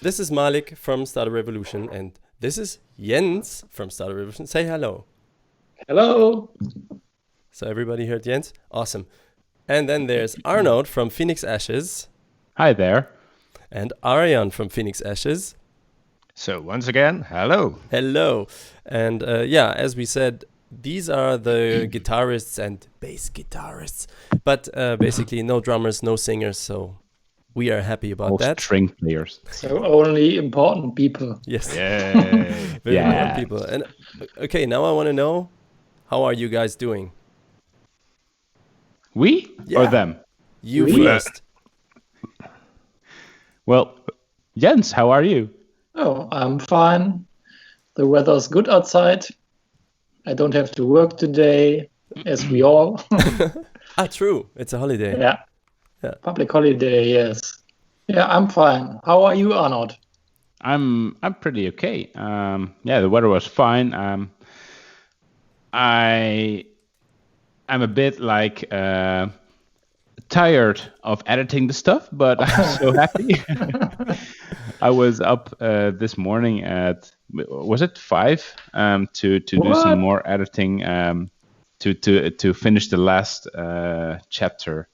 This is Malik from Startup Revolution, and this is Jens from Startup Revolution. Say hello. Hello. So everybody heard Jens? Awesome. And then there's Arnout from Phoenix Ashes. Hi there. And Arian from Phoenix Ashes. So once again, hello. Hello. And as we said, these are the guitarists and bass guitarists. But basically no drummers, no singers, so we are happy about All that. string players. So only important people. Yes. Yay. Very important people. And okay, now I want to know, how are you guys doing? We or Yeah. them? You We? first. Well, Jens, how are you? Oh, I'm fine. The weather's good outside. I don't have to work today, as we all. True. It's a holiday. Yeah. Yeah. Public holiday, yes. Yeah, I'm fine. How are you, Arnold? I'm pretty okay. The weather was fine. I'm a bit like tired of editing the stuff, but I'm so happy. I was up this morning at, was it 5? To do What? some more editing. To finish the last chapter.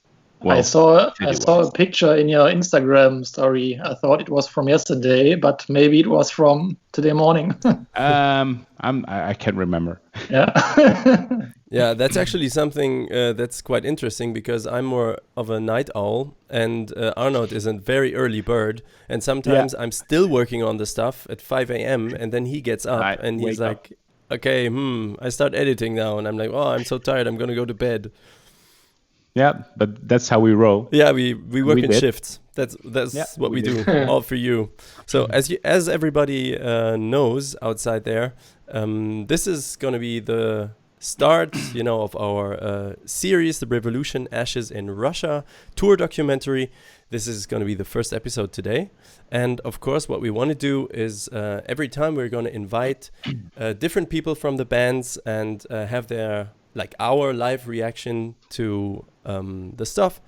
I saw video-wise. a picture in your Instagram story. I thought it was from yesterday, but maybe it was from today morning. I can't remember. Yeah. Yeah, that's actually something that's quite interesting because I'm more of a night owl and Arnold is a very early bird. And sometimes I'm still working on the stuff at 5 a.m. and then he gets up I and he's wake like, okay, I start editing now. And I'm like, oh, I'm so tired. I'm going to go to bed. Yeah, but that's how we roll. Yeah, we work We in did. shifts. That's what we do, did. all for you. So as everybody knows outside there, this is going to be the start, of our series, The Revolution, Ashes in Russia tour documentary. This is going to be the first episode today. And of course, what we want to do is every time we're going to invite different people from the bands and have our live reaction to the stuff.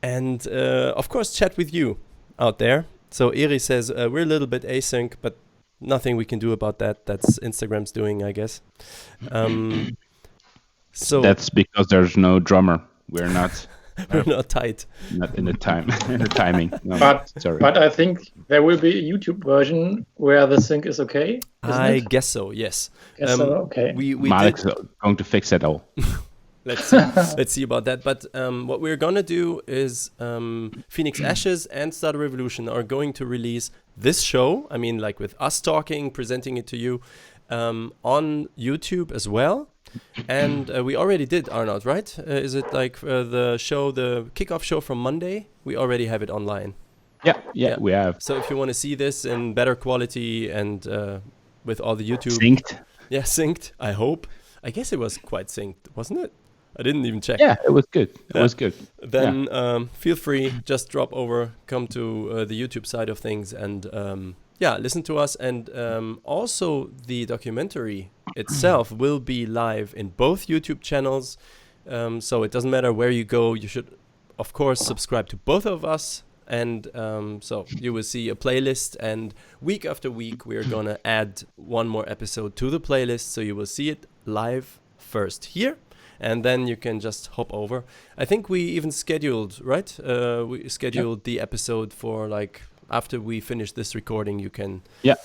And of course, chat with you out there. So Eri says, we're a little bit async, but nothing we can do about that. That's Instagram's doing, I guess. So That's because there's no drummer. We're not we're not tight. not in the timing. No, But sorry. but I think there will be a YouTube version where the sync is okay. Isn't I it? guess so, yes. Guess so, okay. We Malik's did. going to fix that all. Let's see. Let's see about that. But what we're gonna do is Phoenix Ashes and Startup Revolution are going to release this show. I mean, like with us talking, presenting it to you on YouTube as well. And we already did Arnold, right? Is it like the kickoff show from Monday? We already have it online. Yeah, we have So if you want to see this in better quality and with all the YouTube, synced. yeah, synced. I hope. I guess it was quite synced, wasn't it? I didn't even check. Yeah, it was good. It Yeah. was good. Then feel free, just drop over, come to the YouTube side of things, and listen to us. And also, the documentary itself will be live in both YouTube channels. So it doesn't matter where you go. You should, of course, subscribe to both of us. And so you will see a playlist. And week after week, we're going to add one more episode to the playlist. So you will see it live first here. And then you can just hop over. I think we even scheduled, right? We scheduled the episode for after we finish this recording, you can Yeah.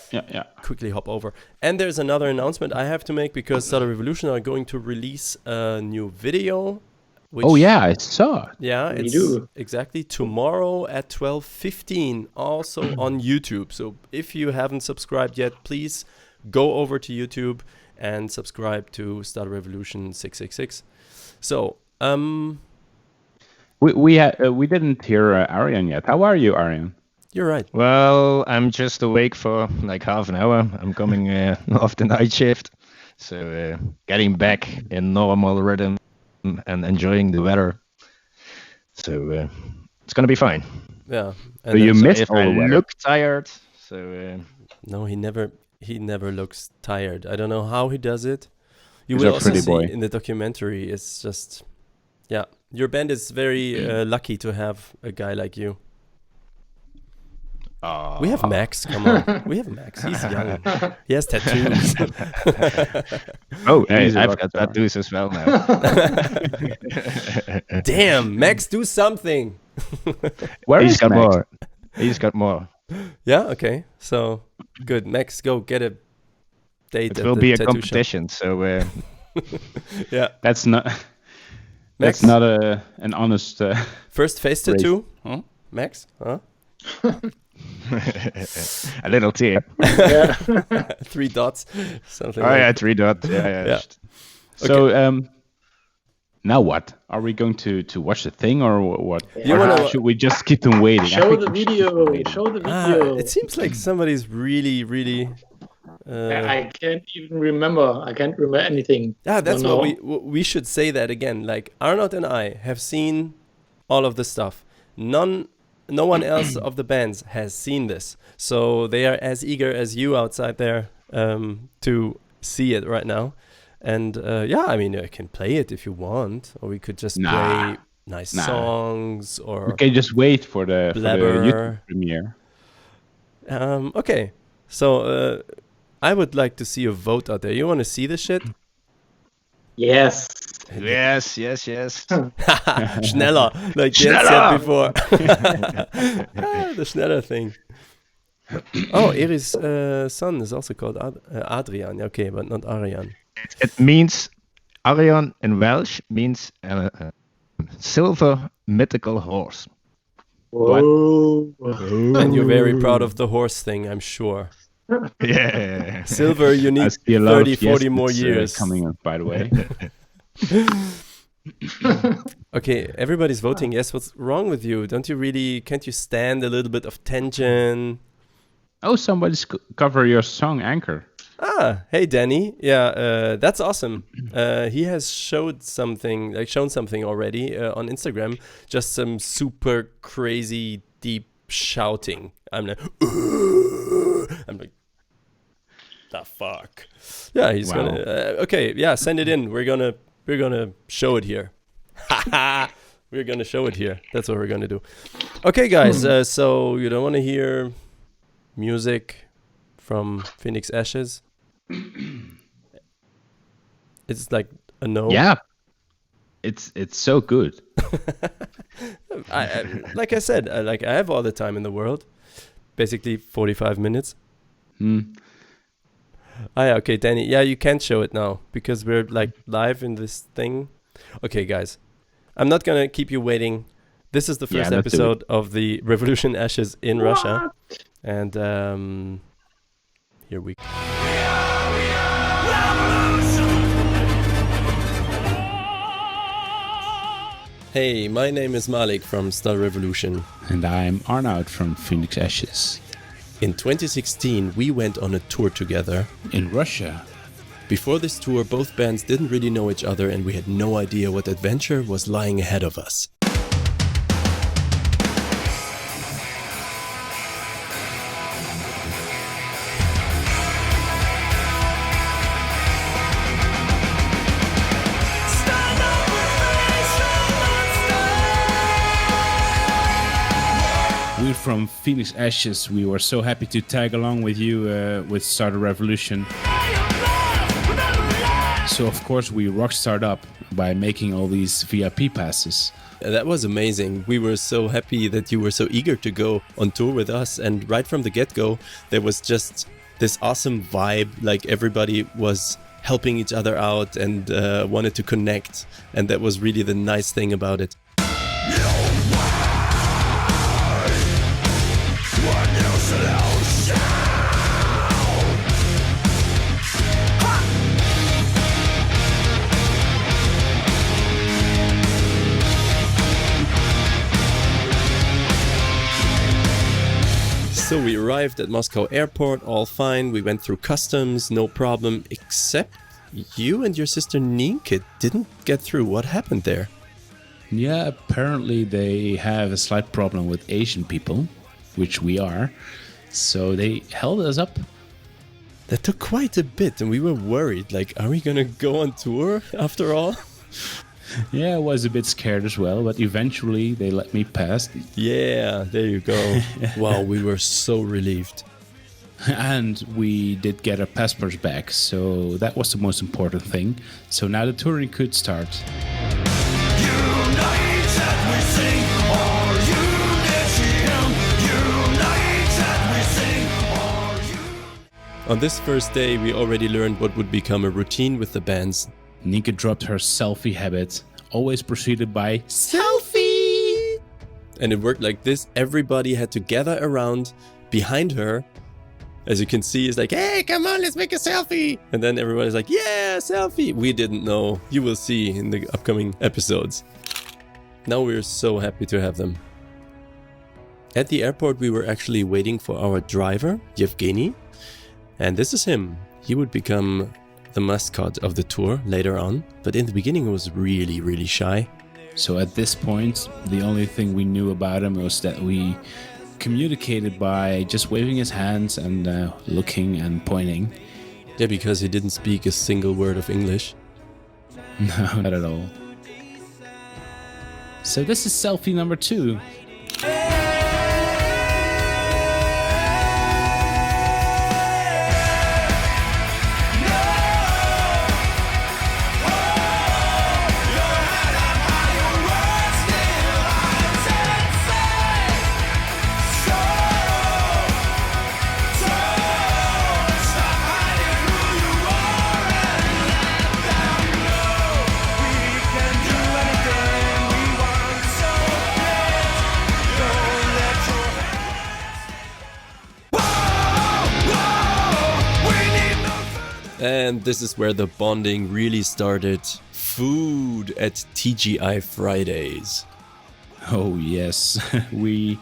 quickly hop over. And there's another announcement I have to make because Startup Revolution are going to release a new video. Which, Oh yeah, I saw. yeah, We it's do. exactly tomorrow at 12:15, also on YouTube. So if you haven't subscribed yet, please go over to YouTube and subscribe to Startup Revolution 666. So, We didn't hear Arian yet. How are you, Arian? you're right. Well, I'm just awake for like half an hour. I'm coming off the night shift. So getting back in normal rhythm and enjoying the weather. So it's going to be fine. Yeah. So you then- missed If all I the weather. look tired, so No, he never looks tired. I don't know how he does it. You He's will a also pretty see boy. in the documentary. It's just, yeah. Your band is very lucky to have a guy like you. We have Max. Come on, we have Max. He's young. He has tattoos. Oh, hey, He's a I've rock got star. tattoos as well now. Damn, Max, do something. Where He's is got Max? more. He's got more. Yeah. Okay. So good. Max, go get a date. It at will the be a tattoo shop. competition. So Yeah. That's not. Max, That's not an honest. first face Race. tattoo. Max, huh? a little tear. Yeah. 3 dots. Something. Oh like yeah, 3 dots. Yeah. Yeah. So now what? Are we going to watch the thing or what? You Or wanna- should we just keep them waiting? I Show think the we should keep them video. waiting. Show the video. It seems like somebody's really. I can't even remember. I can't remember anything. Yeah, that's No, what we should say that again. Like Arnout and I have seen all of the stuff. No one else of the bands has seen this, so they are as eager as you outside there to see it right now. And yeah, I mean, I can play it if you want, or we could just play nice songs, or We can just wait for the Blabber. YouTube premiere. Okay, so I would like to see a vote out there. You want to see this shit? Yes. Yes. Schneller, like Jens said before. The Schneller thing. Oh, Eri's son is also called Adrian. Okay, but not Arian. It means Arian in Welsh means silver mythical horse. Whoa. And you're very proud of the horse thing, I'm sure. Yeah. Silver, you I need see a lot 30, of 40 more yeses, years. coming up, by the way. Okay, everybody's voting. Yes, what's wrong with you? Can't you stand a little bit of tension? Oh, somebody's cover your song Anchor. Ah, hey Danny. Yeah, that's awesome. He has shown something already on Instagram. Just some super crazy deep shouting. I'm like, the fuck. Yeah, he's Wow. gonna. Okay, yeah, send it in. We're gonna show it here. We're gonna show it here. That's what we're gonna do. Okay, guys. So you don't want to hear music from Phoenix Ashes? It's like a no. Yeah, it's so good. I like I said, I have all the time in the world. Basically 45 minutes. Ah, yeah, okay, Danny. Yeah, you can't show it now because we're like live in this thing. Okay, guys. I'm not going to keep you waiting. This is the first let's do episode of the Revolution Ashes in Russia. And here we go. Hey, my name is Malik from Star Revolution. And I'm Arnout from Phoenix Ashes. In 2016, we went on a tour together. In Russia. Before this tour, both bands didn't really know each other and we had no idea what adventure was lying ahead of us. We're from Phoenix Ashes. We were so happy to tag along with you with Start a Revolution. So of course we rockstarred up by making all these VIP passes. That was amazing. We were so happy that you were so eager to go on tour with us. And right from the get-go, there was just this awesome vibe. Like everybody was helping each other out and wanted to connect. And that was really the nice thing about it. So we arrived at Moscow airport, all fine. We went through customs, no problem, except you and your sister Nienke didn't get through. What happened there? Yeah, apparently they have a slight problem with Asian people, which we are. So they held us up. That took quite a bit and we were worried. Like, are we gonna go on tour after all? Yeah, I was a bit scared as well, but eventually they let me pass. Yeah, there you go. Wow, we were so relieved. And we did get our passports back, so that was the most important thing. So now the touring could start. United we sing, or unity, united we sing, or you. On this first day, we already learned what would become a routine with the bands. Nika dropped her selfie habit, always preceded by selfie! And it worked like this. Everybody had to gather around behind her. As you can see, it's like, hey, come on, let's make a selfie. And then everyone is like, yeah, selfie. We didn't know. You will see in the upcoming episodes. Now we're so happy to have them. At the airport, we were actually waiting for our driver, Yevgeny. And this is him. He would become the mascot of the tour later on. But in the beginning, he was really, really shy. So at this point, the only thing we knew about him was that we communicated by just waving his hands and looking and pointing. Yeah, because he didn't speak a single word of English. No, not at all. So this is selfie number 2. And this is where the bonding really started. Food at TGI Fridays. Oh yes, we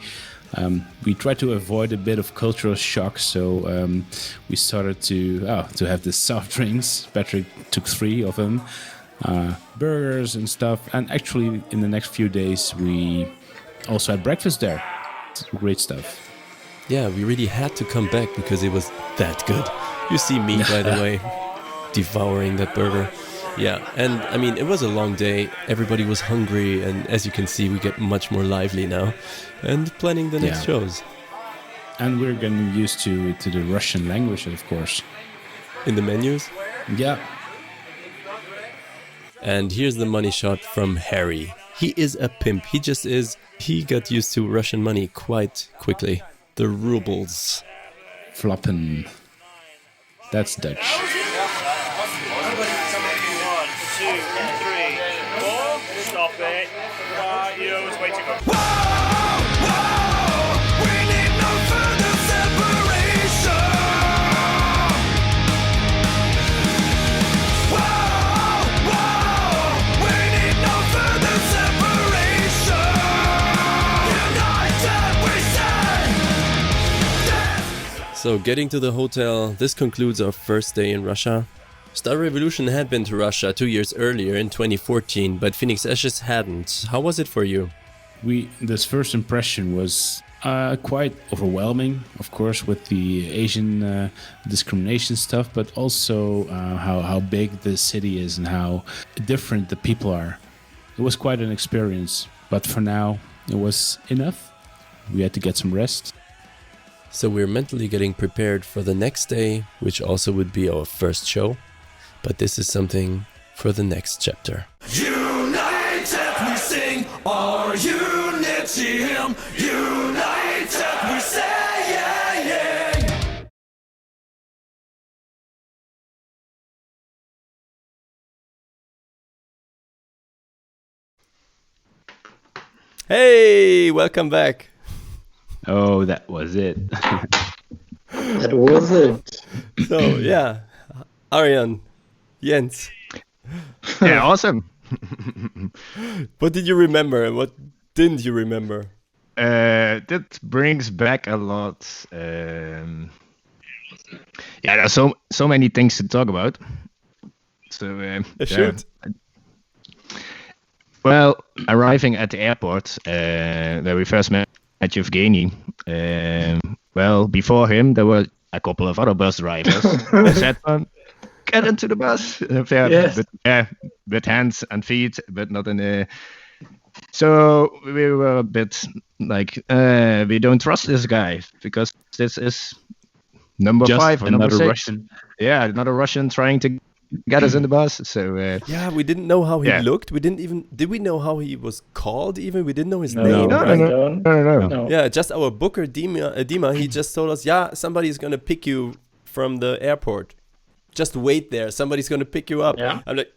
tried to avoid a bit of cultural shock, so we started to have the soft drinks. Patrick took 3 of them, burgers and stuff. And actually, in the next few days, we also had breakfast there. Great stuff. Yeah, we really had to come back because it was that good. You see me, by the way, devouring that burger. Yeah, and I mean, it was a long day. Everybody was hungry, and as you can see, we get much more lively now and planning the next shows. And we're getting used to the Russian language, of course. In the menus? Yeah. And here's the money shot from Harry. He is a pimp. He just is. He got used to Russian money quite quickly. The rubles. Floppen. That's Dutch. 1, 2, 3, 4. Stop it. 5 euros. Way to go. We need no further separation. We need no further separation. United we stand. So getting to the hotel, this concludes our first day in Russia. Star Revolution had been to Russia 2 years earlier in 2014, but Phoenix Ashes hadn't. How was it for you? This first impression was quite overwhelming, of course, with the Asian discrimination stuff, but also how big the city is and how different the people are. It was quite an experience, but for now, it was enough. We had to get some rest. So we're mentally getting prepared for the next day, which also would be our first show. But this is something for the next chapter. United we sing, our unity hymn. United we say, yeah, yeah. Hey, welcome back. Oh, that was it. That was it. So, yeah, Arjan, Jens, Yeah, awesome. what did you remember and what didn't you remember? That brings back a lot. Yeah, there's so many things to talk about. So Shoot. Well, arriving at the airport, where we first met Yevgeny. Well, before him, there were a couple of other bus drivers. I said, get into the bus. Yes. With hands and feet, but not in a. So we were a bit like, we don't trust this guy because this is number Just 5 or number another 6. Russian. Yeah, another Russian trying to get us in the bus. So Yeah, we didn't know how he Yeah. looked. Did we know how he was called even? We didn't know his No, name. no, right? no. No. Yeah, just our booker, Dima, he just told us, yeah, somebody's going to pick you from the airport. Just wait there. Somebody's going to pick you up. Yeah. I'm like,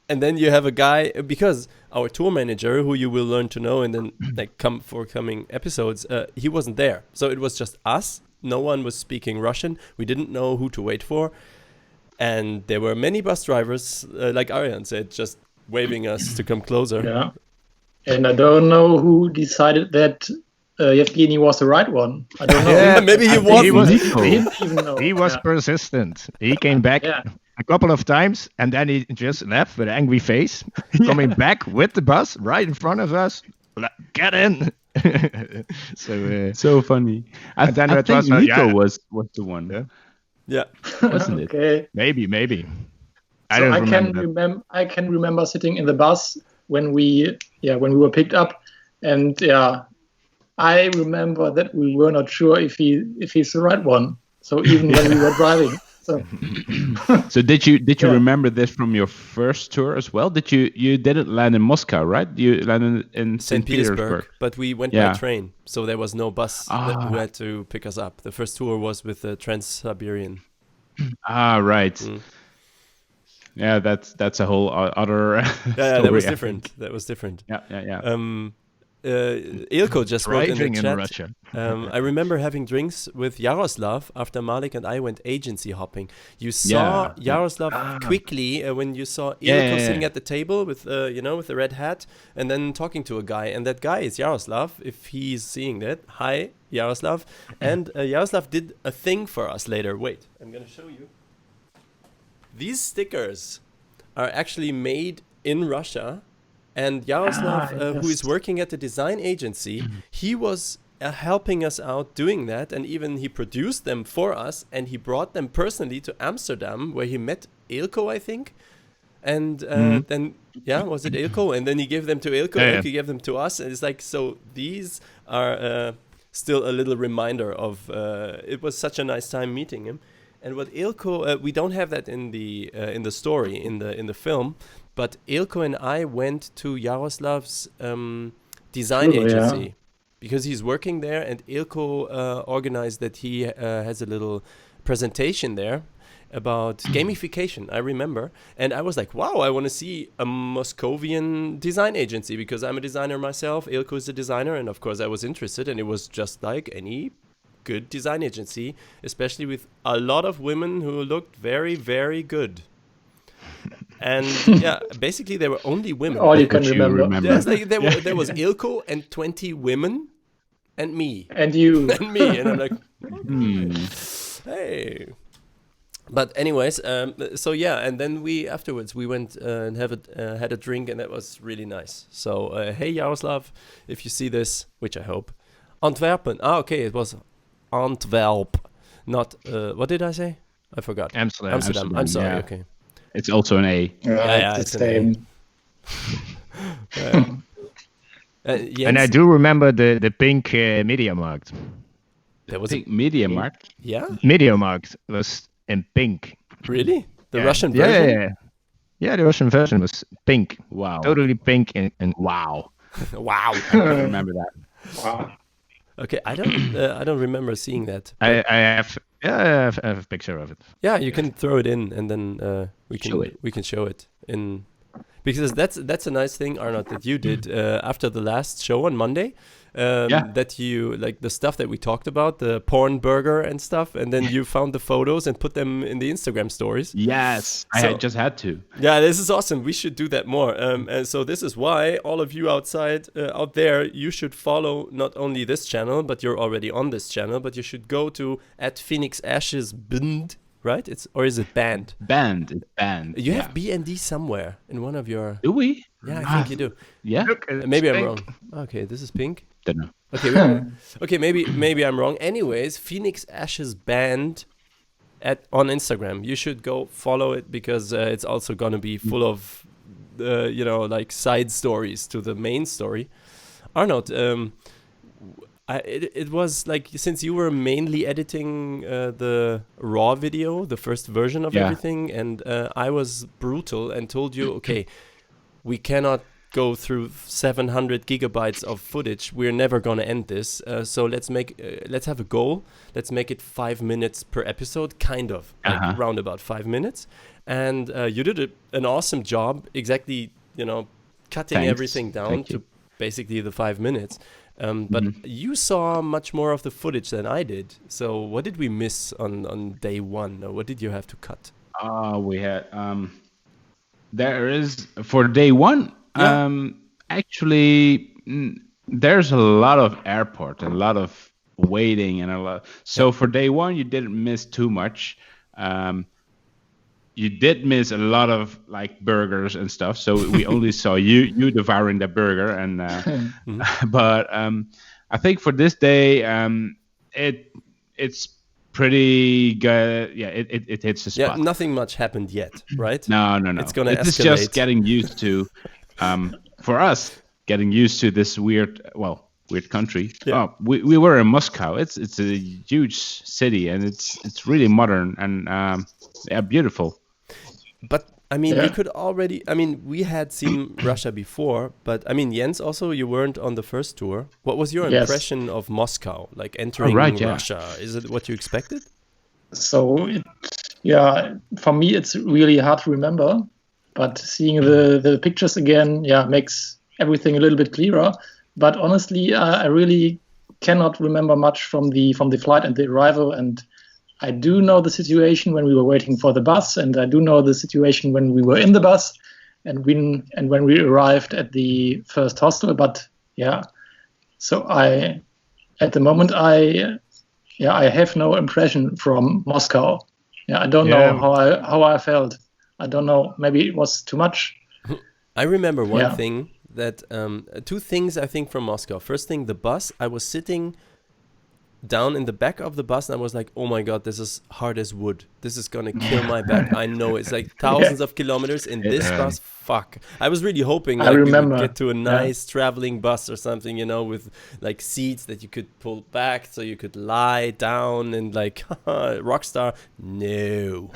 and then you have a guy, because our tour manager, who you will learn to know and then like coming episodes, he wasn't there. So it was just us. No one was speaking Russian. We didn't know who to wait for. And there were many bus drivers, like Arjan said, just waving us to come closer. Yeah. And I don't know who decided that Yevgeny was the right one. I don't know. Yeah, Maybe he I think wasn't. He didn't even know. he was Yeah. persistent. He came back Yeah. a couple of times and then he just left with an angry face, coming back with the bus right in front of us. Get in. So So funny. I And then I it think was, Nico yeah. was the one, Yeah. Yeah. wasn't it? Okay. maybe. I So don't I remember. can I can remember sitting in the bus when we were picked up, and I remember that we were not sure if he's the right one. So even when we were driving, so So did you Yeah. remember this from your first tour as well? You didn't land in Moscow, right? You landed in St. Petersburg, but we went Yeah. by train, so there was no bus who had to pick us up. The first tour was with the Trans-Siberian. Ah, right. Mm. Yeah, that's a whole other. Yeah, story, that was I different. think. That was different. Yeah. Ilko just wrote in Driving the in chat. Russia. I remember having drinks with Yaroslav after Malik and I went agency hopping. You saw Yeah. Yaroslav quickly when you saw Ilko Yeah. sitting at the table with with the red hat and then talking to a guy, and that guy is Yaroslav. If he's seeing that, hi Yaroslav. And Yaroslav did a thing for us later. Wait, I'm gonna show you. These stickers are actually made in Russia. And Yaroslav, who is yes. working at the design agency, he was helping us out doing that, and even he produced them for us, and he brought them personally to Amsterdam, where he met Ilko, I think. And then, was it Ilko? And then he gave them to Ilko, Yeah, Ilko gave them to us, and it's like, so these are still a little reminder of, it was such a nice time meeting him. And what Ilko, we don't have that in the story, in the film, but Ilko and I went to Yaroslav's design agency because he's working there, and Ilko organized that he has a little presentation there about gamification, I remember. And I was like, wow, I want to see a Moscovian design agency because I'm a designer myself. Ilko is a designer, and of course I was interested, and it was just like any good design agency, especially with a lot of women who looked very, very good. And basically there were only women. all you can Which you remember. remember. Yeah, it's like there was Ilko and 20 women and me. And you. And me. And I'm like, Hmm. hey. But anyways, and then afterwards we went and had a drink, and that was really nice. So hey Yaroslav, if you see this, which I hope. Antwerpen. Okay, it was Antwerp. Not, what did I say? I forgot. Amsterdam. I'm sorry, yeah. okay. It's also an A. Yeah, it's it's the an same. And I do remember the pink Media Markt. There was Think Media Markt. yeah? Media Markt was in pink. Really? The Yeah. Russian Yeah, version? yeah, yeah. Yeah, the Russian version was pink. Wow. Totally pink and Wow. Wow. I remember that. Wow. Okay, I don't remember seeing that. I have a picture of it. Yeah, you can throw it in, and then we can show it in, because that's a nice thing, Arnout, that you did after the last show on Monday. That you like the stuff that we talked about, the porn burger and stuff, and then you found the photos and put them in the Instagram stories. Yes, I just had to. Yeah, this is awesome. We should do that more. And so this is why all of you out there, you should follow not only this channel, but you're already on this channel, but you should go to @PhoenixAshesBand, right? Is it band? Band. It's band. You have BND somewhere in one of your. Do we? Yeah, I think you do. Yeah. Maybe I'm wrong. Okay, this is pink. Don't know. Okay, maybe I'm wrong. Anyways, Phoenix Ashes Band on Instagram. You should go follow it because it's also gonna be full of like side stories to the main story. Arnout, it was like, since you were mainly editing the raw video, the first version of everything, and I was brutal and told you, okay, we cannot go through 700 gigabytes of footage. We're never gonna end this. So let's have a goal. Let's make it 5 minutes per episode, kind of, like around about 5 minutes. And you did an awesome job, exactly, cutting everything down to basically the 5 minutes. But you saw much more of the footage than I did. So what did we miss on day one? Or what did you have to cut? We had there is for day one. Actually, there's a lot of airport and a lot of waiting and a lot. So for day one, you didn't miss too much. You did miss a lot of like burgers and stuff. So we only saw you devouring the burger. And but I think for this day, it's pretty good. Yeah, it hits the spot. Yeah, nothing much happened yet, right? No. It's gonna escalate. It's just getting used to. For us, getting used to this weird country. Yeah. Oh, we were in Moscow. It's a huge city and it's really modern and beautiful. But I mean, we could already. I mean, we had seen Russia before, but I mean, Jens, also you weren't on the first tour. What was your impression of Moscow, like entering Russia? Is it what you expected? So, for me, it's really hard to remember. But seeing the pictures again, makes everything a little bit clearer. But honestly, I really cannot remember much from the flight and the arrival. And I do know the situation when we were waiting for the bus, and I do know the situation when we were in the bus, and when we arrived at the first hostel. But so at the moment I have no impression from Moscow. I don't know how I felt. I don't know. Maybe it was too much. I remember one thing that two things I think from Moscow. First thing, the bus. I was sitting down in the back of the bus and I was like, oh my god, this is hard as wood. This is gonna kill my back. I know it's like thousands of kilometers in this bus. Fuck. I was really hoping like we would get to a nice traveling bus or something, with like seats that you could pull back so you could lie down and like rockstar. No.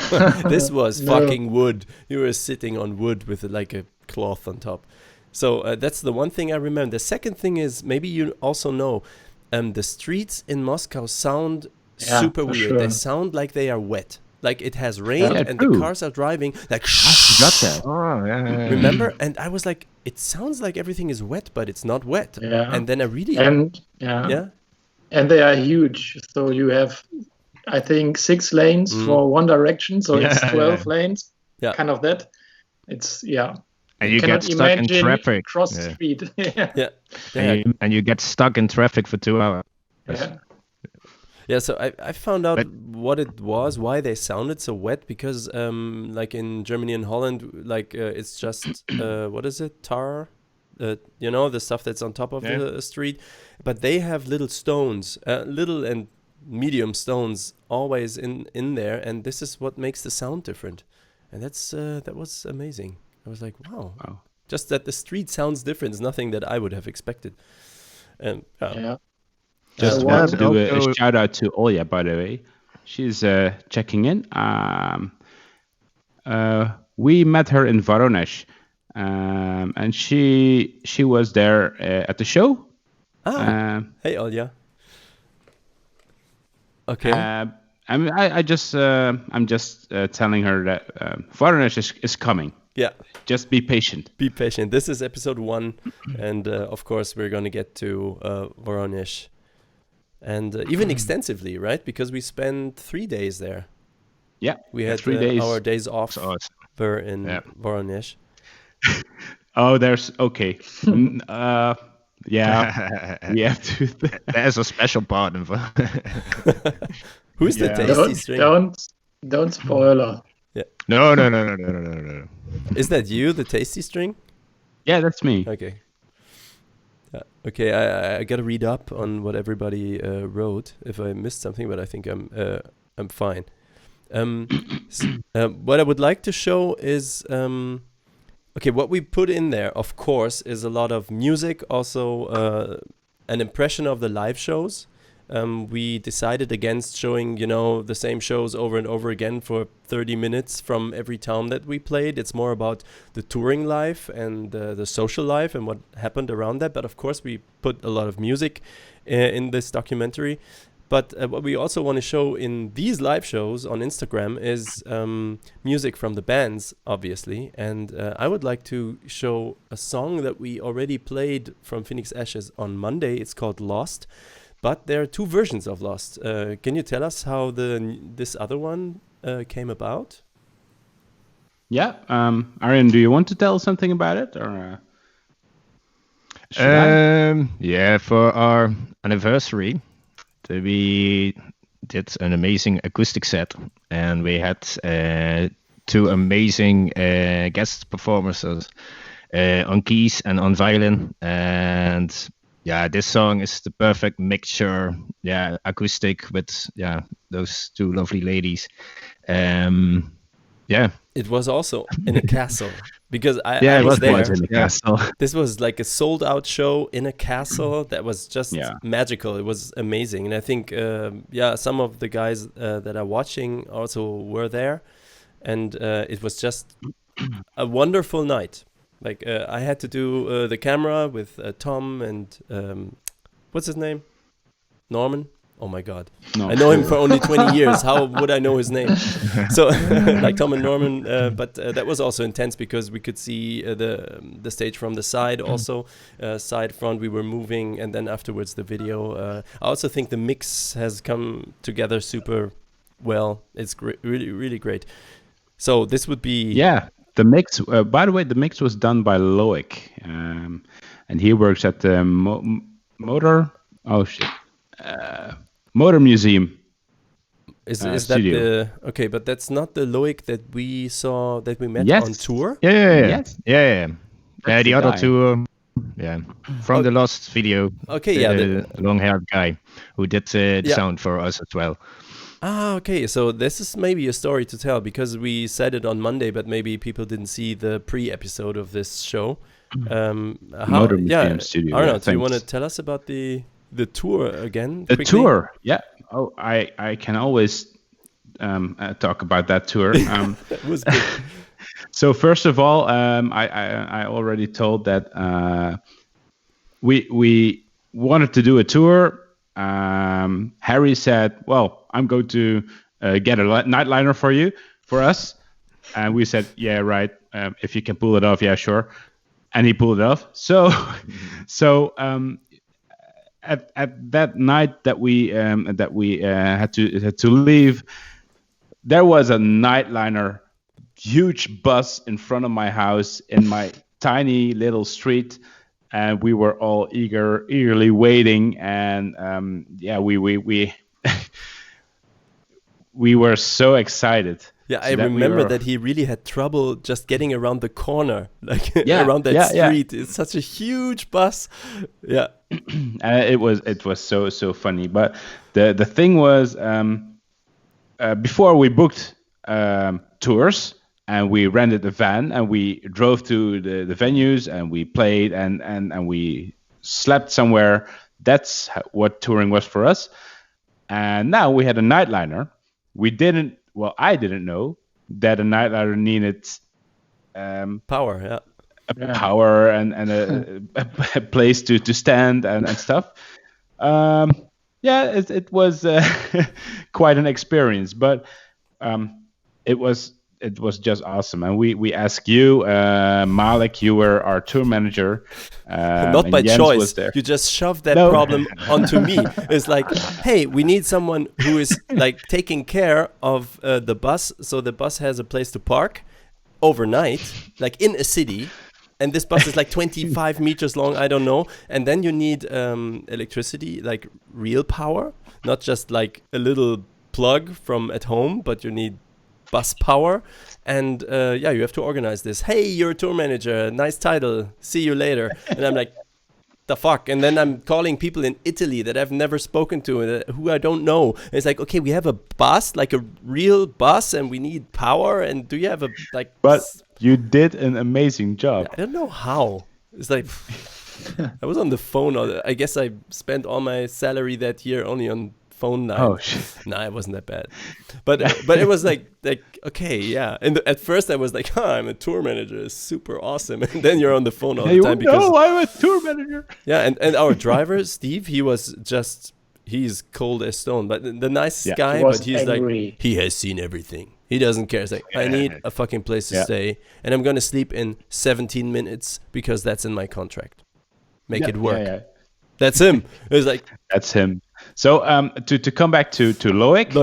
This was fucking wood. You were sitting on wood with like a cloth on top. So that's the one thing I remember. The second thing is, maybe you also know, the streets in Moscow sound super weird. Sure. They sound like they are wet. Like it has rained and the cars are driving like. I got that. Oh, yeah. Remember? And I was like, it sounds like everything is wet, but it's not wet. Yeah. And then I really and they are huge. So you have, I think, 6 lanes for one direction. So it's 12 lanes. Yeah. Kind of that. It's And you get stuck in traffic. Cross the street. And you get stuck in traffic for 2 hours. Yeah, so I found out what it was, why they sounded so wet, because like in Germany and Holland, like it's just what is it, tar, the stuff that's on top of the street, but they have little stones, little and medium stones always in there, and this is what makes the sound different, and that was amazing. I was like, wow. Just that the street sounds different is nothing that I would have expected. Just want to do a shout out to Olya, by the way. She's checking in. We met her in Voronezh, and she was there at the show. Hey, Olya. Okay. I'm just telling her that Voronezh is coming. Yeah. Just be patient. Be patient. This is episode 1, and of course we're gonna get to Voronezh. And even extensively, right? Because we spent 3 days there. Yeah, we had 3 days. Our days off were in Voronezh. Oh, there's okay. Yeah, we have to. There's a special part in Who's the tasty string? Don't spoil her. Yeah. No. Is that you, the tasty string? Yeah, that's me. Okay. Okay, I gotta read up on what everybody wrote if I missed something, but I think I'm fine. Um, what I would like to show is okay. What we put in there, of course, is a lot of music, also an impression of the live shows. We decided against showing, the same shows over and over again for 30 minutes from every town that we played. It's more about the touring life and the social life and what happened around that. But of course, we put a lot of music in this documentary. But what we also want to show in these live shows on Instagram is music from the bands, obviously. And I would like to show a song that we already played from Phoenix Ashes on Monday. It's called Lost. But there are two versions of Lost. Can you tell us how this other one came about? Yeah. Arjen, do you want to tell something about it? Or should I? Yeah, for our anniversary, we did an amazing acoustic set, and we had two amazing guest performances on keys and on violin. And yeah, this song is the perfect mixture. Yeah, acoustic with those two lovely ladies. Yeah. It was also in a castle because I It was was there. in the castle. This was like a sold out show in a castle that was just magical. It was amazing. And I think, some of the guys that are watching also were there. And it was just a wonderful night. Like I had to do the camera with Tom and what's his name? Norman? Oh my God. No. I know him for only 20 years. How would I know his name? So like Tom and Norman, but that was also intense because we could see the stage from the side also, side front we were moving, and then afterwards the video. I also think the mix has come together super well. It's really, really great. So this would be... Yeah, the mix, by the way, the mix was done by Loic, and he works at the Motor Museum. Is that studio. the... Okay, but that's not the Loic that we saw, that we met Yes. on tour? Yes. Yeah. That's The the other guy. two, from the last video. Okay, yeah. The long-haired guy who did the sound for us as well. Okay. So this is maybe a story to tell because we said it on Monday, but maybe people didn't see the pre-episode of this show. Motor Museum studio. Arnout, do you thanks. want to tell us about the tour again? The quickly? tour, yeah. Oh, I can always talk about that tour. It was good. So first of all, I already told that we wanted to do a tour. Harry said, "Well, I'm going to get a nightliner for us," and we said, "Yeah, right. If you can pull it off, yeah, sure." And he pulled it off. So at that night that we had to leave, there was a nightliner, huge bus in front of my house in my tiny little street, and we were all eagerly waiting, and we were so excited. Yeah, So I that we remember were- that he really had trouble just getting around the corner, like Yeah, around that yeah. street. It's such a huge bus. Yeah. It was so funny. But the thing was, before we booked tours and we rented a van and we drove to the venues and we played and we slept somewhere. That's what touring was for us. And now we had a nightliner. I didn't know that a nightliner needed Power, yeah. power and a place to stand and stuff. It was quite an experience, but it was just awesome. And we asked you, Malik, you were our tour manager. Not by and Jens choice. was there. You just shoved that No. problem onto me. It's like, hey, we need someone who is like taking care of the bus, so the bus has a place to park overnight, like in a city. And this bus is like 25 meters long, I don't know. And then you need electricity, like real power, not just like a little plug from at home, but you need bus power. And you have to organize this. Hey, you're a tour manager. Nice title. See you later. And I'm like, the fuck? And then I'm calling people in Italy that I've never spoken to and who I don't know. And it's like, okay, we have a bus, like a real bus, and we need power. And do you have a like? But you did an amazing job. I don't know how. It's like I was on the phone. I guess I spent all my salary that year only on phone night. Oh shit! Nah, it wasn't that bad, but it was like okay, yeah. And at first I was like, I'm a tour manager, it's super awesome. And then you're on the phone all the time because I'm a tour manager. yeah. And our driver Steve, he's cold as stone, but the nicest guy. He was But he's angry. like he has seen everything. He doesn't care. It's like I need a fucking place to stay, and I'm gonna sleep in 17 minutes because that's in my contract. Make it work. Yeah. That's him. It's like That's him. So to come back to Loic,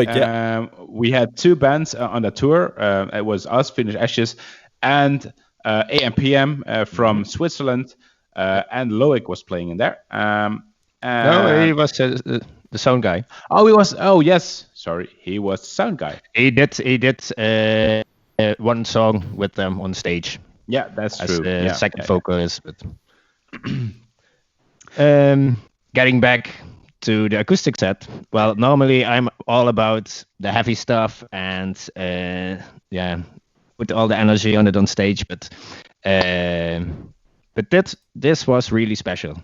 we had two bands on the tour. It was us, Finish Ashes, and AMPM from Switzerland, and Loic was playing in there. No, he was the sound guy. Oh, he was. Oh, yes. Sorry, he was the sound guy. He did one song with them on stage. Yeah, that's as true. the second vocalist. But getting back to the acoustic set. Well, normally I'm all about the heavy stuff and put all the energy on it on stage. But this was really special.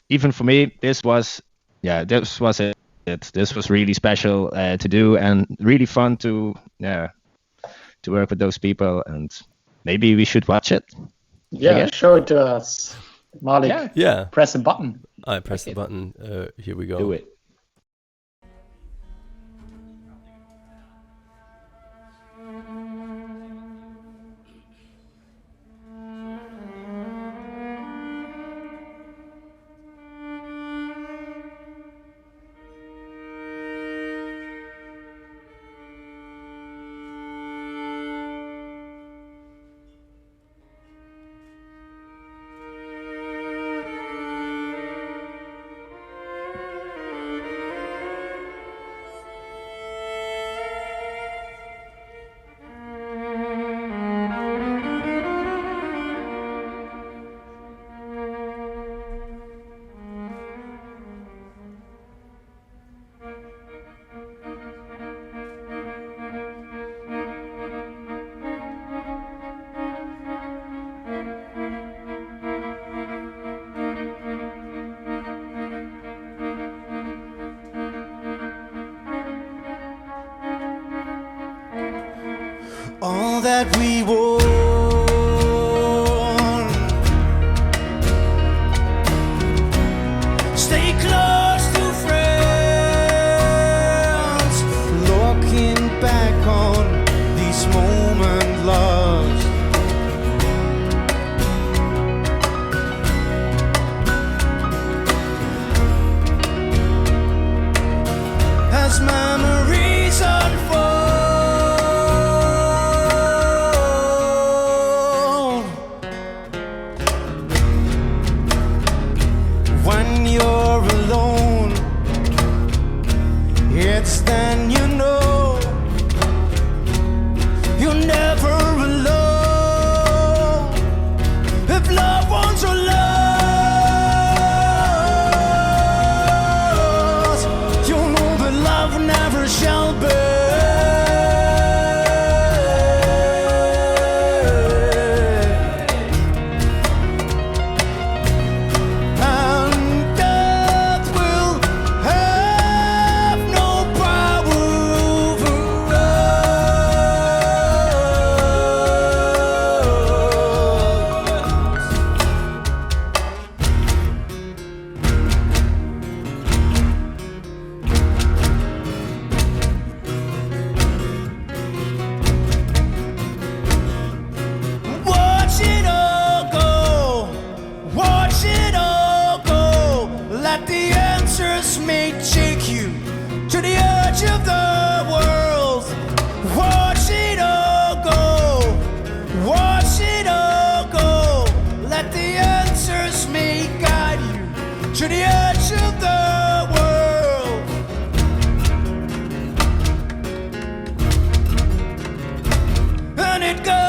Even for me, this was it. This was really special to do and really fun to work with those people. And maybe we should watch it. Yeah, show it to us, Malik. yeah. Press a button. I press the button. Here we go. Do it. All that we want, stay close to friends, looking back on these moments lost. As memories unfold, when you're alone, it's then you know you're never alone. If loved ones are lost, you'll know that love never shall be. Watch it all go, watch it all go. Let the answers may take you to the edge of the world. Watch it all go, watch it all go. Let the answers may guide you to the edge of the world. And it goes.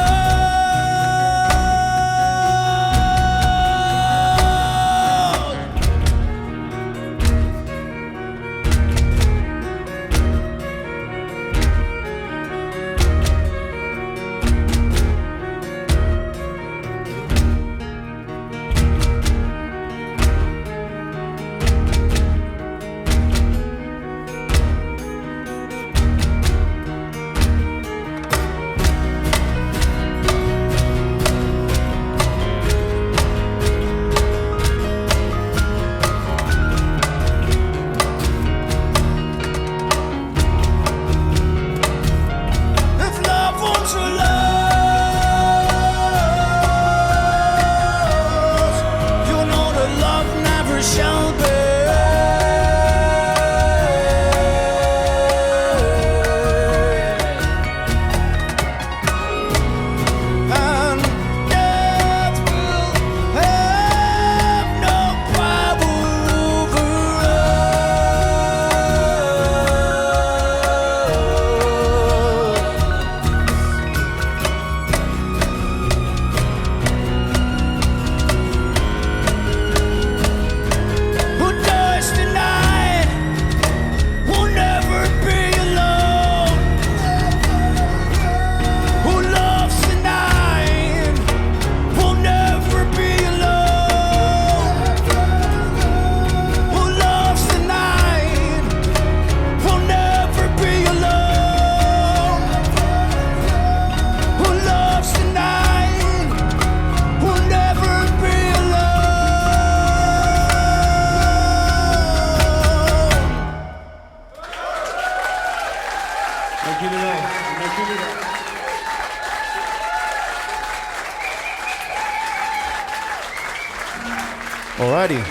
Alrighty.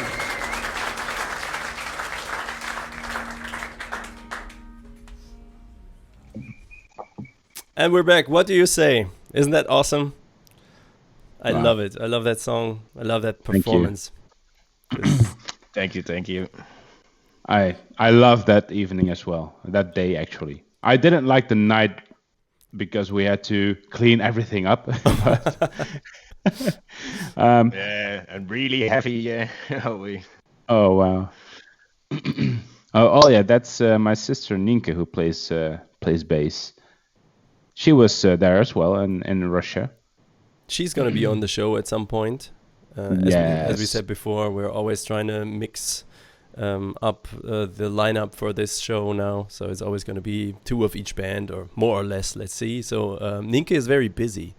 And we're back. What do you say? Isn't that awesome? I love it. I love that song. I love that performance. Thank you. I love that evening as well. That day actually. I didn't like the night because we had to clean everything up. Yeah, and really heavy. Yeah. Oh wow. oh yeah, that's my sister Ninka who plays bass. She was there as well in Russia. She's going to be on the show at some point. As we said before, we're always trying to mix up the lineup for this show now. So it's always going to be 2 of each band, or more or less. Let's see. So Ninka is very busy.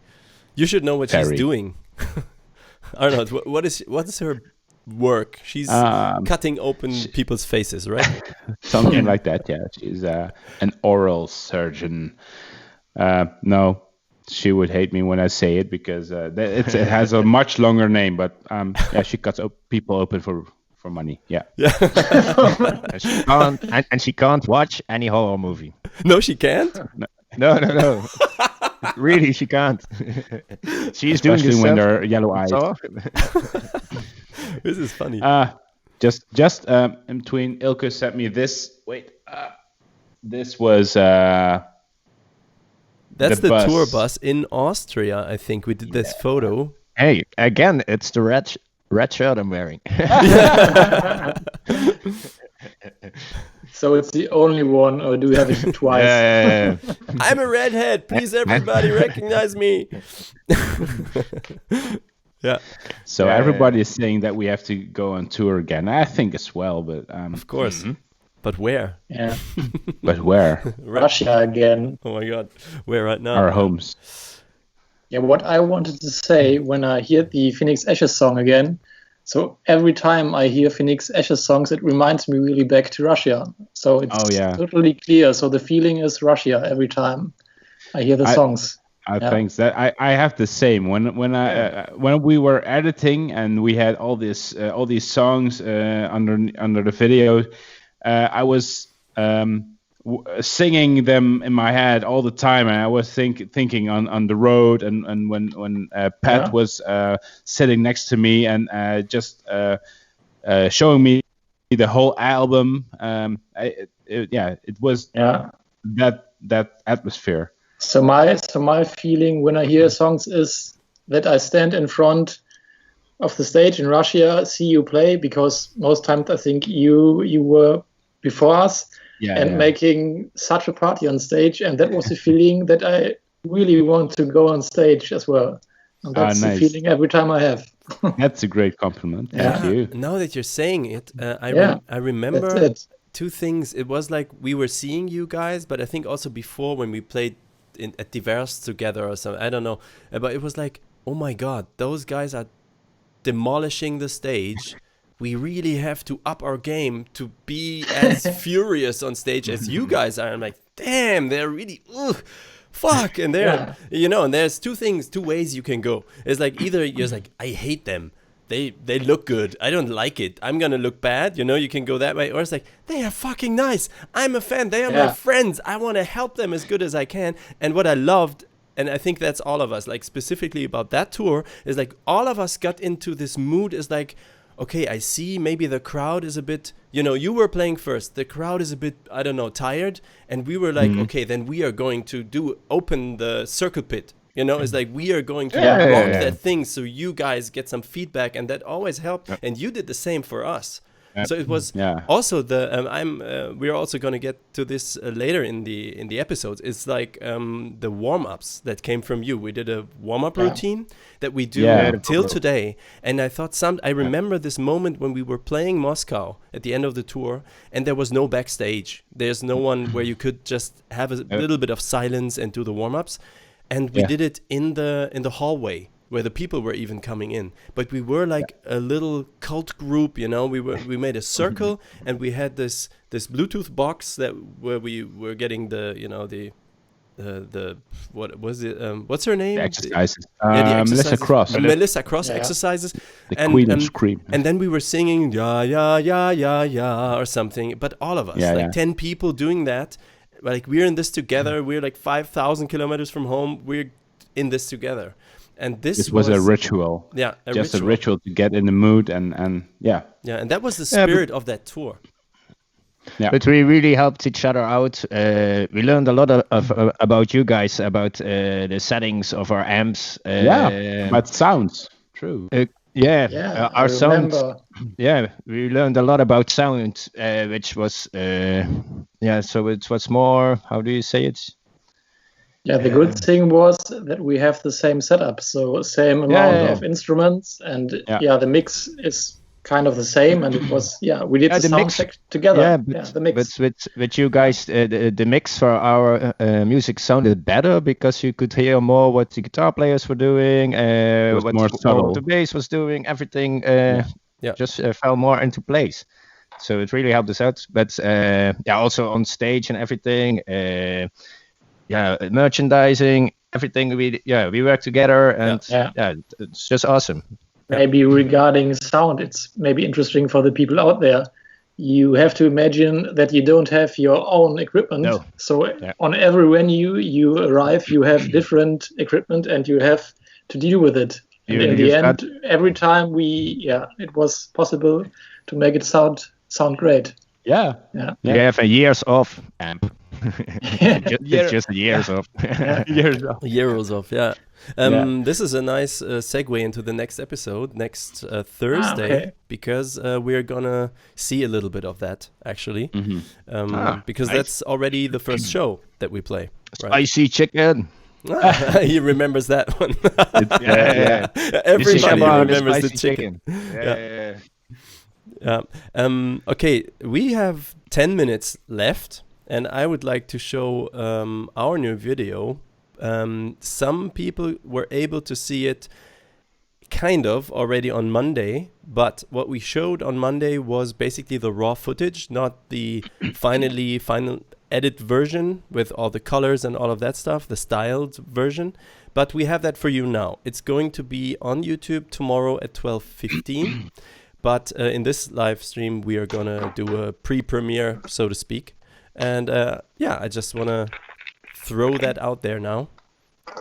You should know what she's doing. Arnout, what is her work? She's cutting open people's faces, right? Something like that. Yeah, she's an oral surgeon. No, she would hate me when I say it because it has a much longer name. But yeah, she cuts people open for money. Yeah. and she can't watch any horror movie. No, she can't. No. Really, she can't. She's doing Especially this when they're yellow eyes. This is funny. Just in between, Ilke sent me this. Wait, this was. That's the tour bus in Austria. I think we did this photo. Hey, again, it's the red shirt I'm wearing. So it's the only one, or do we have it twice? Yeah. I'm a redhead. Please, everybody, recognize me. Yeah. So everybody is saying that we have to go on tour again. I think as well, but of course. Mm-hmm. But where? Yeah. But where? Russia again. Oh my God. Where right now? Our homes. Yeah, what I wanted to say when I hear the Phoenix Ashes song again, so every time I hear Phoenix Ashes songs, it reminds me really back to Russia. So it's totally clear. So the feeling is Russia every time I hear the songs. Thanks. That I have the same. When we were editing and we had all these songs under the video, I was singing them in my head all the time, and I was thinking on the road, and when Pat was sitting next to me and just showing me the whole album. It was that atmosphere. So my feeling when I hear songs is that I stand in front of the stage in Russia, see you play, because most times I think you were before us making such a party on stage, and that was the feeling that I really want to go on stage as well. And that's the feeling every time I have. That's a great compliment. Thank you. Now that you're saying it, I remember 2 things. It was like we were seeing you guys, but I think also before when we played at Divers together or something, I don't know. But it was like, oh my God, those guys are demolishing the stage. We really have to up our game to be as furious on stage as you guys are. I'm like, damn, they're really, fuck. And they're, and there's 2 ways you can go. It's like either you're like, I hate them. They look good. I don't like it. I'm going to look bad. You can go that way. Or it's like, they are fucking nice. I'm a fan. They are my friends. I want to help them as good as I can. And what I loved, and I think that's all of us, like specifically about that tour, is like all of us got into this mood is like, okay, I see maybe the crowd is a bit, you were playing first. The crowd is a bit, I don't know, tired. And we were like, okay, then we are going to open the circle pit. It's like we are going to rock that thing so you guys get some feedback. And that always helped. Yeah. And you did the same for us. Yeah. So it was also we're also going to get to this later in the episodes. It's like the warm-ups that came from you. We did a warm-up routine that we do till today. And I thought I remember this moment when we were playing Moscow at the end of the tour, and there was no backstage. There's no one where you could just have a little bit of silence and do the warm-ups. And we did it in the hallway, where the people were even coming in. But we were like a little cult group, we made a circle and we had this Bluetooth box where we were getting the the what was it? What's her name? The exercises. The Melissa Cross. Melissa Cross exercises. The Queen of Scream. And then we were singing yeah yeah yeah yeah yeah or something. But all of us, 10 people doing that. Like we're in this together. We're like 5,000 kilometers from home. We're in this together. And this was a ritual. Yeah, a ritual to get in the mood and yeah. Yeah, and that was the spirit of that tour. Yeah. But we really helped each other out. We learned a lot about you guys, about the settings of our amps. About sounds. True. Our sound. Yeah, we learned a lot about sound, which was so it was more. How do you say it? Yeah, the good thing was that we have the same setup, so same amount of instruments, and the mix is kind of the same, and it was we did the sound check together. The mix. But with you guys, the mix for our music sounded better because you could hear more what the guitar players were doing, what the bass was doing. Everything just fell more into place. So it really helped us out. But also on stage and everything. Merchandising, everything. We work together, and it's just awesome. Maybe regarding sound, it's maybe interesting for the people out there. You have to imagine that you don't have your own equipment. No. So on every venue you arrive, you have different equipment, and you have to deal with it. And in the end, every time it was possible to make it sound great. Yeah. You have a years off amp. It's just years off. Years off, yeah. This is a nice segue into the next episode, next Thursday, because we're gonna see a little bit of that, actually. Because that's already the first show that we play. Right? Spicy chicken. He remembers that one. Everybody remembers the chicken. Okay, we have 10 minutes left, and I would like to show our new video. Some people were able to see it kind of already on Monday, but what we showed on Monday was basically the raw footage, not the final edit version with all the colors and all of that stuff, the styled version. But we have that for you now. It's going to be on YouTube tomorrow at 12:15. But in this live stream, we are going to do a pre-premiere, so to speak. And I just want to throw that out there now.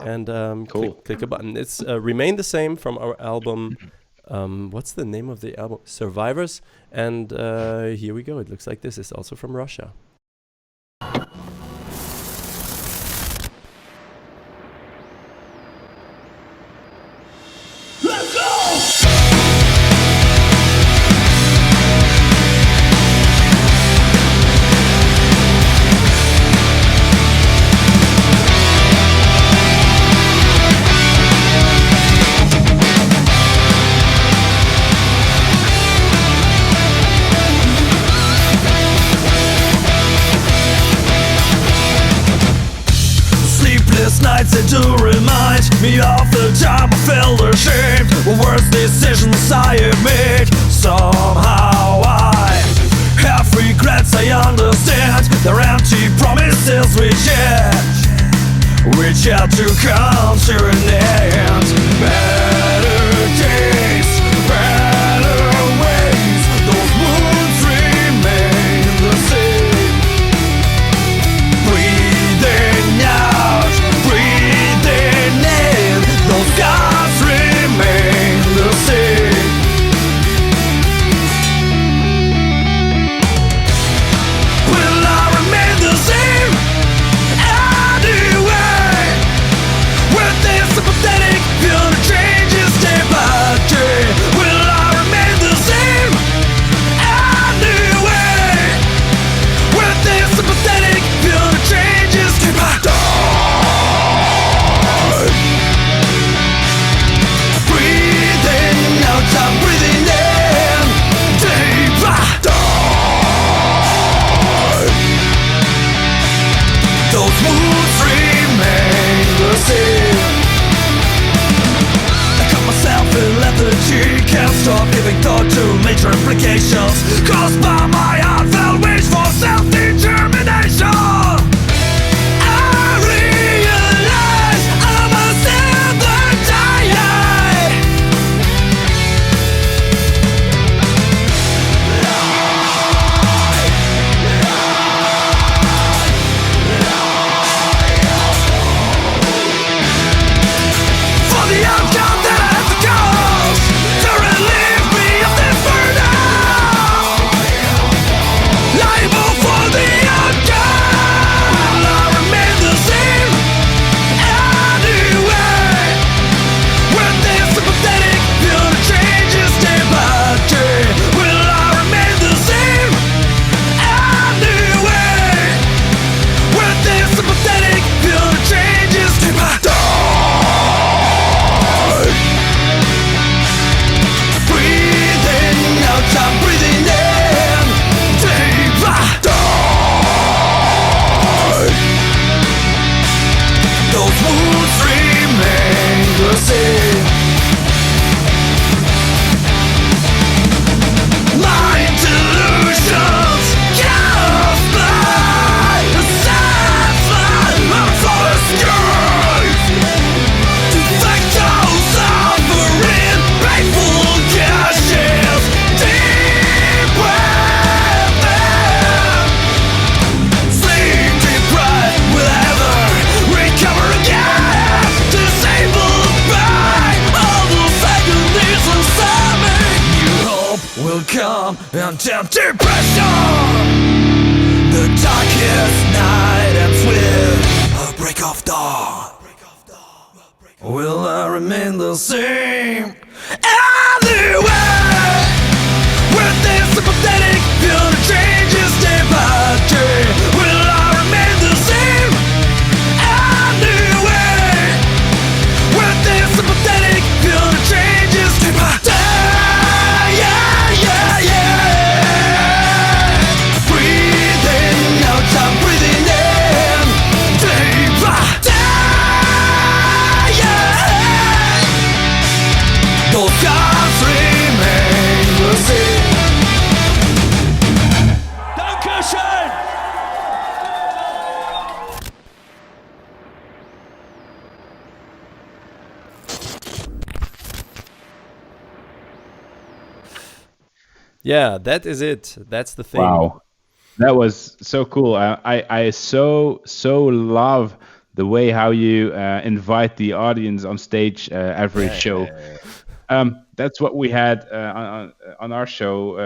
And click a button. It's remained the same from our album. What's the name of the album? Survivors. And here we go. It looks like this is also from Russia. They do remind me of the time I felt ashamed. The worst decisions I have made. Somehow I have regrets, I understand. They're empty promises which yet to come to an end. Better days, better ways. Those wounds remain the same. Breathing out, breathing in, those scars remain the same. Will I remain the same anyway? With this sympathetic feel the changes day by day. Will I remain the same anyway? With this sympathetic feel the changes day by day. Breathing out, I'm breathing in, day by day. Those wounds remain the same. I cut myself in lethargy, can't stop giving thought to major implications caused by my heartfelt wish for self-determination. I will come until depression. The darkest night ends with a break of dawn. Will I remain the same? Anyway, with this sympathetic feel the changes day by day. Will I remain the same? Anyway, with this sympathetic feel the changes day by day. Yeah, yeah, yeah. Breathing out, I'm breathing in. Day by day. Yeah. Those gods remain the same. Dankeschön! Yeah, that is it. That's the thing. Wow, that was so cool. I so love the way how you invite the audience on stage every show. That's what we had on our show.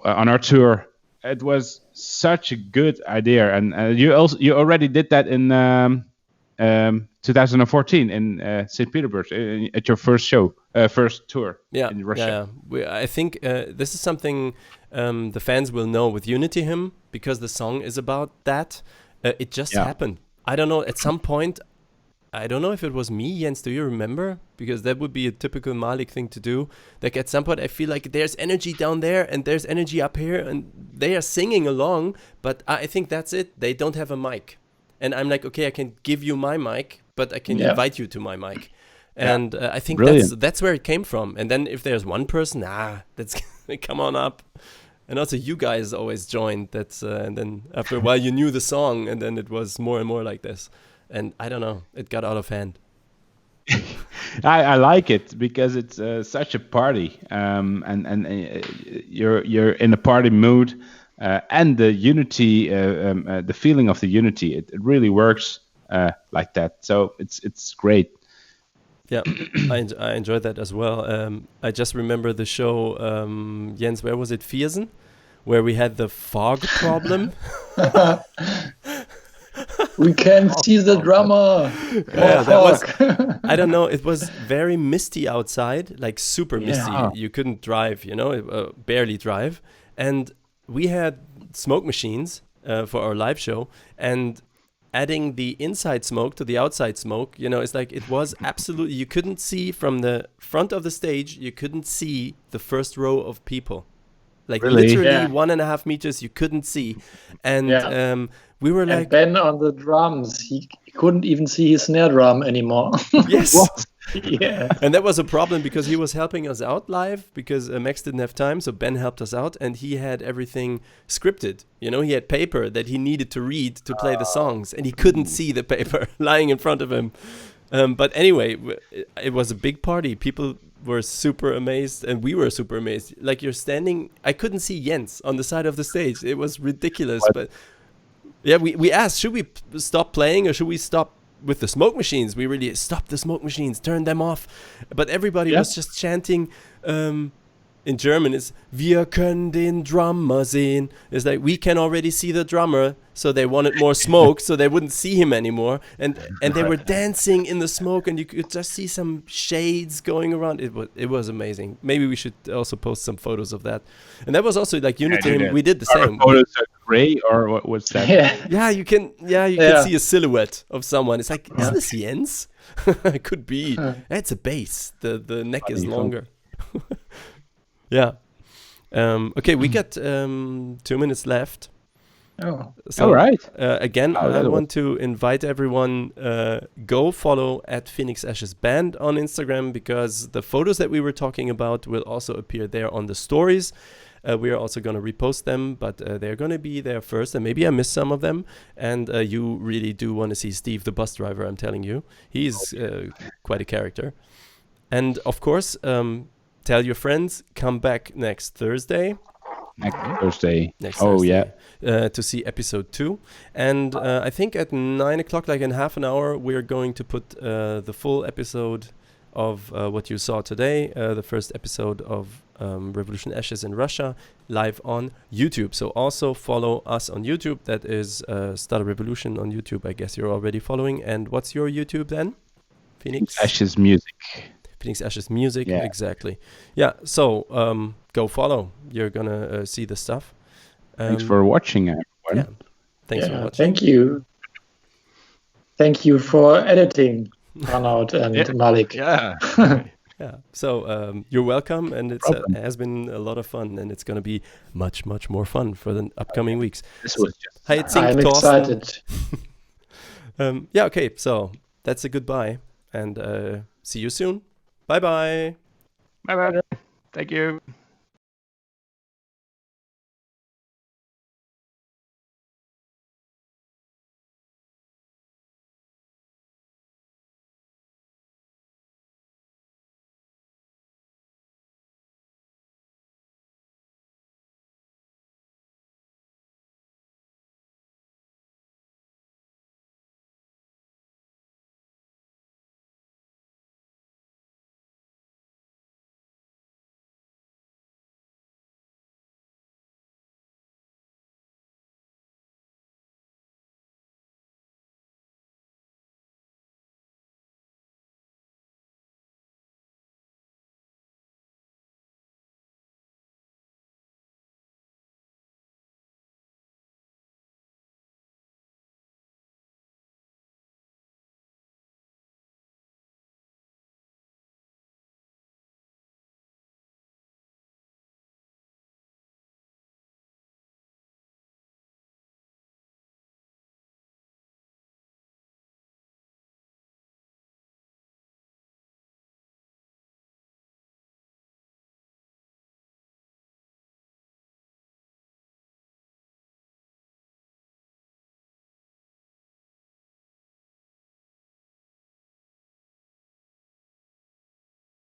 On our tour, it was such a good idea, and you already did that in 2014 in St. Petersburg at your first tour in Russia. I think this is something the fans will know with Unity Hymn, because the song is about that. It just happened. I don't know, at some point, I don't know if it was me, Jens, do you remember? Because that would be a typical Malik thing to do. Like at some point I feel like there's energy down there and there's energy up here and they are singing along, but I think that's it. They don't have a mic. And I'm like, okay, I can give you my mic, but I can invite you to my mic. And I think that's where it came from. And then if there's one person, that's come on up. And also you guys always joined. That's and then after a while you knew the song, and then it was more and more like this. And I don't know, it got out of hand. I like it because it's such a party, and you're in a party mood, and the unity, the feeling of the unity, it really works like that. So it's great. Yeah, I enjoyed that as well. I just remember the show, Jens, where was it? Viersen, where we had the fog problem. We can't see the drummer. Yeah, that was, I don't know, it was very misty outside, like super misty. You couldn't drive, barely drive. And we had smoke machines for our live show, and adding the inside smoke to the outside smoke, it's like it was absolutely, you couldn't see from the front of the stage, you couldn't see the first row of people. Like literally 1.5 meters you couldn't see. And we were like... And Ben on the drums, he couldn't even see his snare drum anymore. Yes. Yeah. And that was a problem because he was helping us out live because Max didn't have time. So Ben helped us out and he had everything scripted. He had paper that he needed to read to play the songs and he couldn't see the paper lying in front of him. But anyway, it was a big party. People were super amazed and we were super amazed. Like you're standing, I couldn't see Jens on the side of the stage. It was ridiculous. But yeah, we asked, should we stop playing or should we stop with the smoke machines? We really stopped the smoke machines, turned them off. But everybody was just chanting, in German is "Wir können den Drummer sehen." It's like we can already see the drummer, so they wanted more smoke, so they wouldn't see him anymore. And they were dancing in the smoke, and you could just see some shades going around. It was amazing. Maybe we should also post some photos of that. And that was also like Unity. We did the same. Photos are gray, or what was that? Yeah, you can see a silhouette of someone. It's like, is this Jens? It could be. It's a bass. The neck is longer. Yeah. Okay, we got 2 minutes left. Oh, so, all right. Again, I want to invite everyone, go follow at Phoenix Ashes Band on Instagram, because the photos that we were talking about will also appear there on the stories. We are also going to repost them, but they're going to be there first, and maybe I missed some of them. And you really do want to see Steve, the bus driver, I'm telling you. He's quite a character. And of course, tell your friends, come back next Thursday. Next Thursday. To see episode 2. And I think at 9 o'clock, like in half an hour, we're going to put the full episode of what you saw today, the first episode of Revolution Ashes in Russia live on YouTube. So also follow us on YouTube. That is Start a Revolution on YouTube. I guess you're already following. And what's your YouTube then? Phoenix Ashes Music. Phoenix Ashes Music. Yeah. Exactly. Yeah. So go follow. You're gonna see the stuff. Thanks for watching, everyone. Yeah. Thanks for watching. Thank you. Thank you for editing, Arnout and Malik. Yeah. Yeah. So you're welcome, and it has been a lot of fun, and it's going to be much, much more fun for the upcoming weeks. This was just I'm excited. Yeah. Okay. So that's a goodbye, and see you soon. Bye bye. Bye bye. Thank you.